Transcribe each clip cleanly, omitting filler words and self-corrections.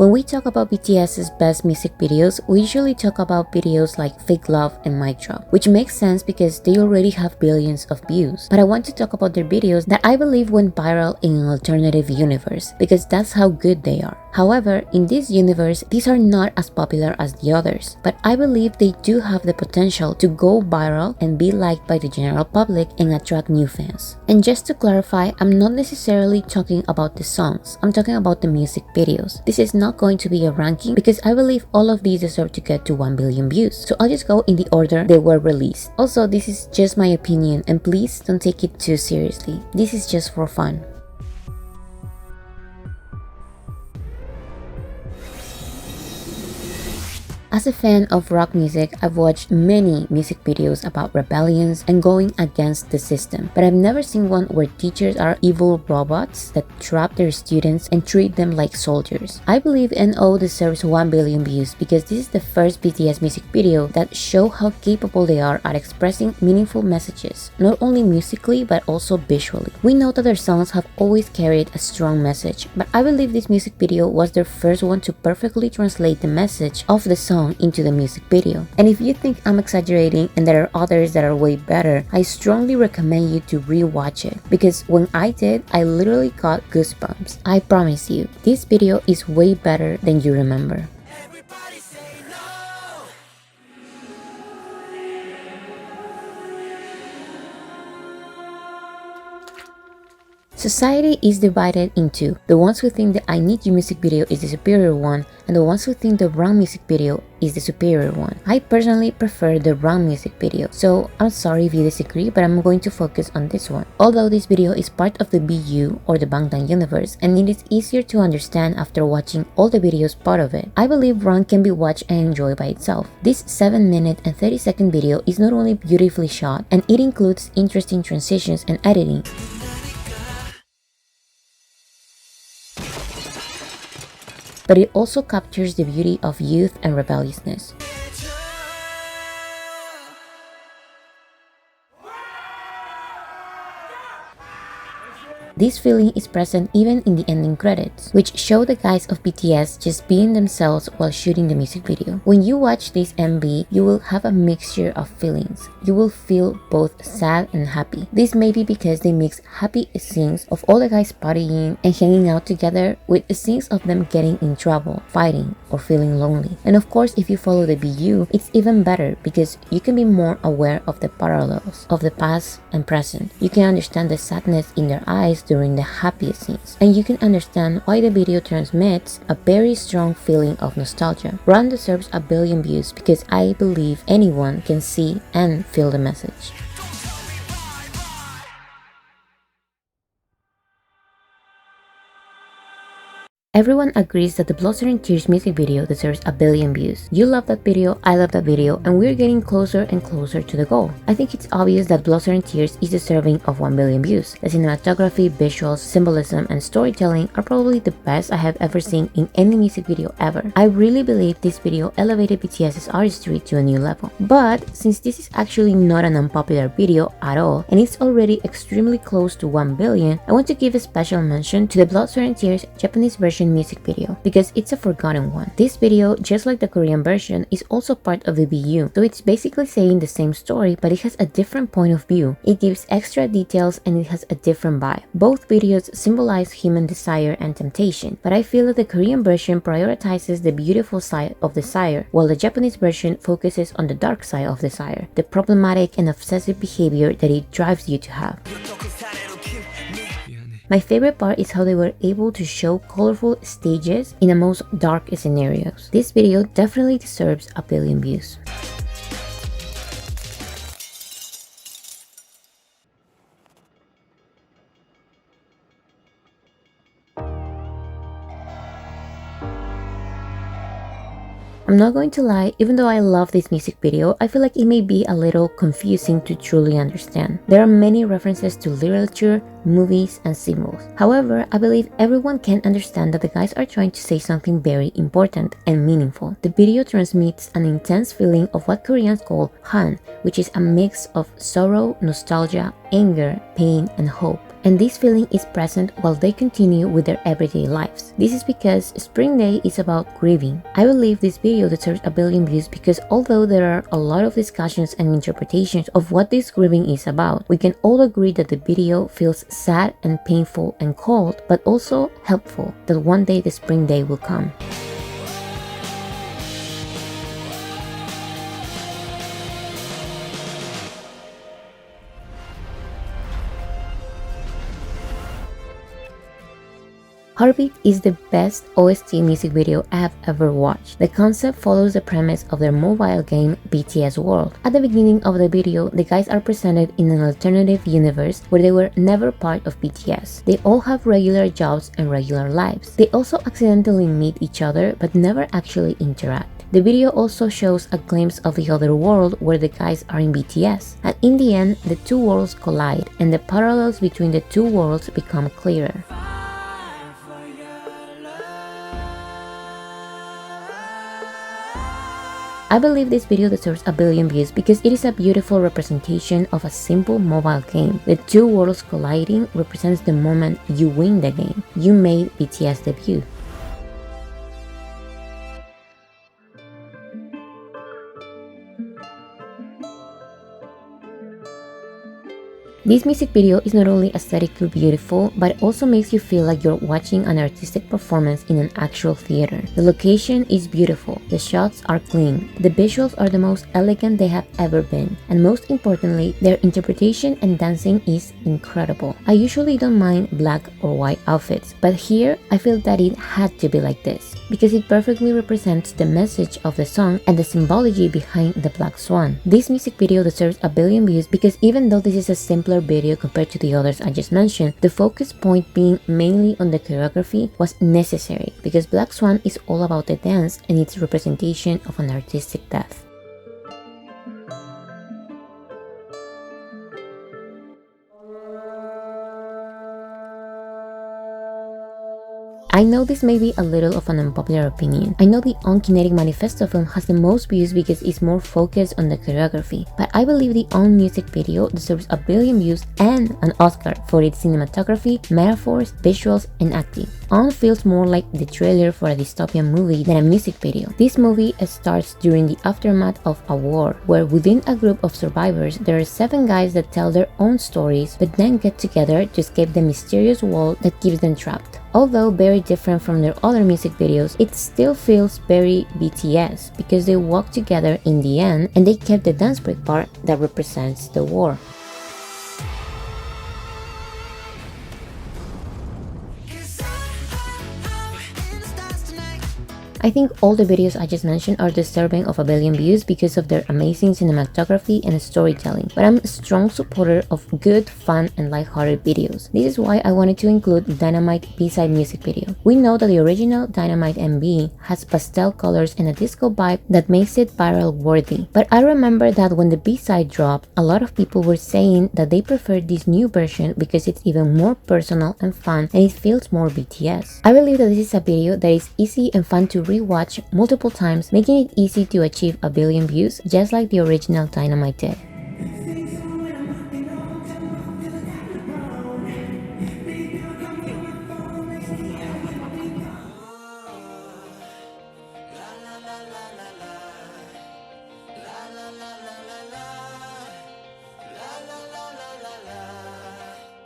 When we talk about BTS's best music videos, we usually talk about videos like Fake Love and Mic Drop, which makes sense because they already have billions of views. But I want to talk about their videos that I believe went viral in an alternative universe, because that's how good they are. However, in this universe, these are not as popular as the others, but I believe they do have the potential to go viral and be liked by the general public and attract new fans. And just to clarify, I'm not necessarily talking about the songs, I'm talking about the music videos. This is not going to be a ranking because I believe all of these deserve to get to 1 billion views, so I'll just go in the order they were released. Also, this is just my opinion and please don't take it too seriously, this is just for fun. As a fan of rock music, I've watched many music videos about rebellions and going against the system, but I've never seen one where teachers are evil robots that trap their students and treat them like soldiers. I believe NO deserves 1 billion views because this is the first BTS music video that show how capable they are at expressing meaningful messages, not only musically but also visually. We know that their songs have always carried a strong message, but I believe this music video was their first one to perfectly translate the message of the song into the music video. And if you think I'm exaggerating and there are others that are way better, I strongly recommend you to rewatch it, because when I did, I literally got goosebumps. I promise you, this video is way better than you remember. Society is divided in two, the ones who think the I Need You music video is the superior one and the ones who think the Wrong music video is the superior one. I personally prefer the Wrong music video, so I'm sorry if you disagree, but I'm going to focus on this one. Although this video is part of the BU or the Bangtan universe and it is easier to understand after watching all the videos part of it, I believe Wrong can be watched and enjoyed by itself. This 7-minute and 30-second video is not only beautifully shot, and it includes interesting transitions and editing, but it also captures the beauty of youth and rebelliousness. This feeling is present even in the ending credits, which show the guys of BTS just being themselves while shooting the music video. When you watch this MV, you will have a mixture of feelings. You will feel both sad and happy. This may be because they mix happy scenes of all the guys partying and hanging out together with the scenes of them getting in trouble, fighting, or feeling lonely. And of course, if you follow the BU, it's even better because you can be more aware of the parallels of the past and present. You can understand the sadness in their eyes during the happiest scenes, and you can understand why the video transmits a very strong feeling of nostalgia. Run deserves 1 billion views because I believe anyone can see and feel the message. Everyone agrees that the Blossom and Tears music video deserves 1 billion views. You love that video, I love that video, and we're getting closer and closer to the goal. I think it's obvious that Blossom and Tears is deserving of 1 billion views. The cinematography, visuals, symbolism, and storytelling are probably the best I have ever seen in any music video ever. I really believe this video elevated BTS's artistry to a new level. But since this is actually not an unpopular video at all, and it's already extremely close to 1 billion, I want to give a special mention to the Blossom and Tears Japanese version music video because it's a forgotten one. This video, just like the Korean version, is also part of the BU, so it's basically saying the same story but it has a different point of view. It gives extra details and it has a different vibe. Both videos symbolize human desire and temptation, but I feel that the Korean version prioritizes the beautiful side of desire, while the Japanese version focuses on the dark side of desire, the problematic and obsessive behavior that it drives you to have. My favorite part is how they were able to show colorful stages in the most dark scenarios. This video definitely deserves 1 billion views. I'm not going to lie, even though I love this music video, I feel like it may be a little confusing to truly understand. There are many references to literature, movies, and symbols. However, I believe everyone can understand that the guys are trying to say something very important and meaningful. The video transmits an intense feeling of what Koreans call han, which is a mix of sorrow, nostalgia, anger, pain, and hope. and this feeling is present while they continue with their everyday lives. This is because Spring Day is about grieving. I believe this video deserves a billion views because although there are a lot of discussions and interpretations of what this grieving is about, we can all agree that the video feels sad and painful and cold, but also helpful, that one day the spring day will come. Heartbeat is the best OST music video I have ever watched. The concept follows the premise of their mobile game BTS World. At the beginning of the video, the guys are presented in an alternative universe where they were never part of BTS. They all have regular jobs and regular lives. They also accidentally meet each other but never actually interact. The video also shows a glimpse of the other world where the guys are in BTS. And in the end, the two worlds collide and the parallels between the two worlds become clearer. I believe this video deserves a billion views because it is a beautiful representation of a simple mobile game. The two worlds colliding represents the moment you win the game. You made BTS debut. This music video is not only aesthetically beautiful, but it also makes you feel like you're watching an artistic performance in an actual theater. The location is beautiful, the shots are clean, the visuals are the most elegant they have ever been, and most importantly, their interpretation and dancing is incredible. I usually don't mind black or white outfits, but here I feel that it had to be like this, because it perfectly represents the message of the song and the symbology behind the black swan. This music video deserves a billion views because even though this is a simpler video compared to the others I just mentioned, the focus point being mainly on the choreography was necessary because Black Swan is all about the dance and its representation of an artistic depth. I know this may be a little of an unpopular opinion. I know the Unkinetic Manifesto film has the most views because it's more focused on the choreography, but I believe the On music video deserves a billion views and an Oscar for its cinematography, metaphors, visuals, and acting. On feels more like the trailer for a dystopian movie than a music video. This movie starts during the aftermath of a war, where within a group of survivors, there are 7 guys that tell their own stories but then get together to escape the mysterious wall that keeps them trapped. Although very different from their other music videos, it still feels very BTS because they walk together in the end and they kept the dance break part that represents the war. I think all the videos I just mentioned are deserving of a billion views because of their amazing cinematography and storytelling, but I'm a strong supporter of good, fun, and lighthearted videos. This is why I wanted to include Dynamite B-side music video. We know that the original Dynamite MV has pastel colors and a disco vibe that makes it viral worthy, but I remember that when the B-side dropped, a lot of people were saying that they preferred this new version because it's even more personal and fun and it feels more BTS. I believe that this is a video that is easy and fun to rewatch multiple times, making it easy to achieve a billion views just like the original Dynamite did.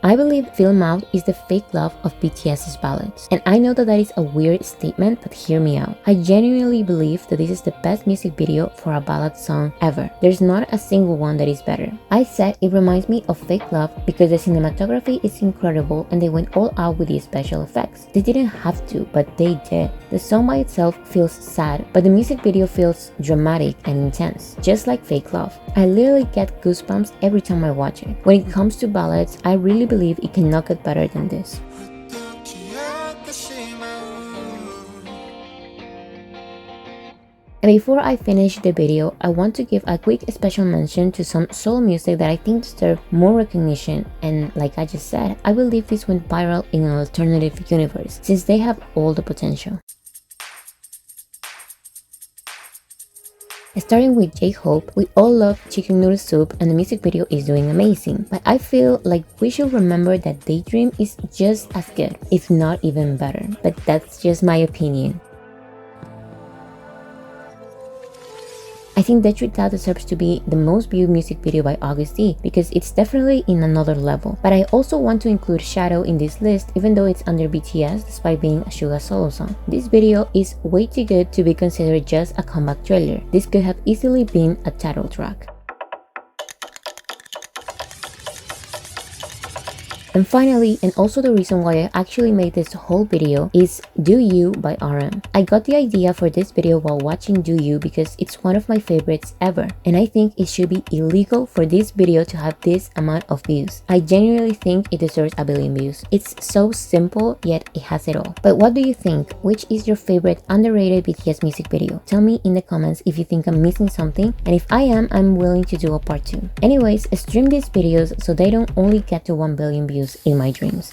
I believe Film Out is the fake love of BTS's ballads. And I know that that is a weird statement, but hear me out. I genuinely believe that this is the best music video for a ballad song ever. There's not a single one that is better. I said it reminds me of Fake Love because the cinematography is incredible and they went all out with the special effects. They didn't have to, but they did. The song by itself feels sad, but the music video feels dramatic and intense, just like Fake Love. I literally get goosebumps every time I watch it. When it comes to ballads, I really believe it cannot get better than this. And before I finish the video, I want to give a quick special mention to some solo music that I think deserve more recognition, and like I just said, I believe this went viral in an alternative universe, since they have all the potential. Starting with J-Hope, we all love Chicken Noodle Soup and the music video is doing amazing, but I feel like we should remember that Daydream is just as good, if not even better, but that's just my opinion. I think Detrita deserves to be the most viewed music video by August D because it's definitely in another level. But I also want to include Shadow in this list even though it's under BTS despite being a Suga solo song. This video is way too good to be considered just a comeback trailer. This could have easily been a title track. And finally, and also the reason why I actually made this whole video, is Do You by RM. I got the idea for this video while watching Do You because it's one of my favorites ever, and I think it should be illegal for this video to have this amount of views. I genuinely think it deserves a billion views. It's so simple, yet it has it all. But what do you think? Which is your favorite underrated BTS music video? Tell me in the comments if you think I'm missing something, and if I am, I'm willing to do a part 2. Anyways, stream these videos so they don't only get to 1 billion views in my dreams.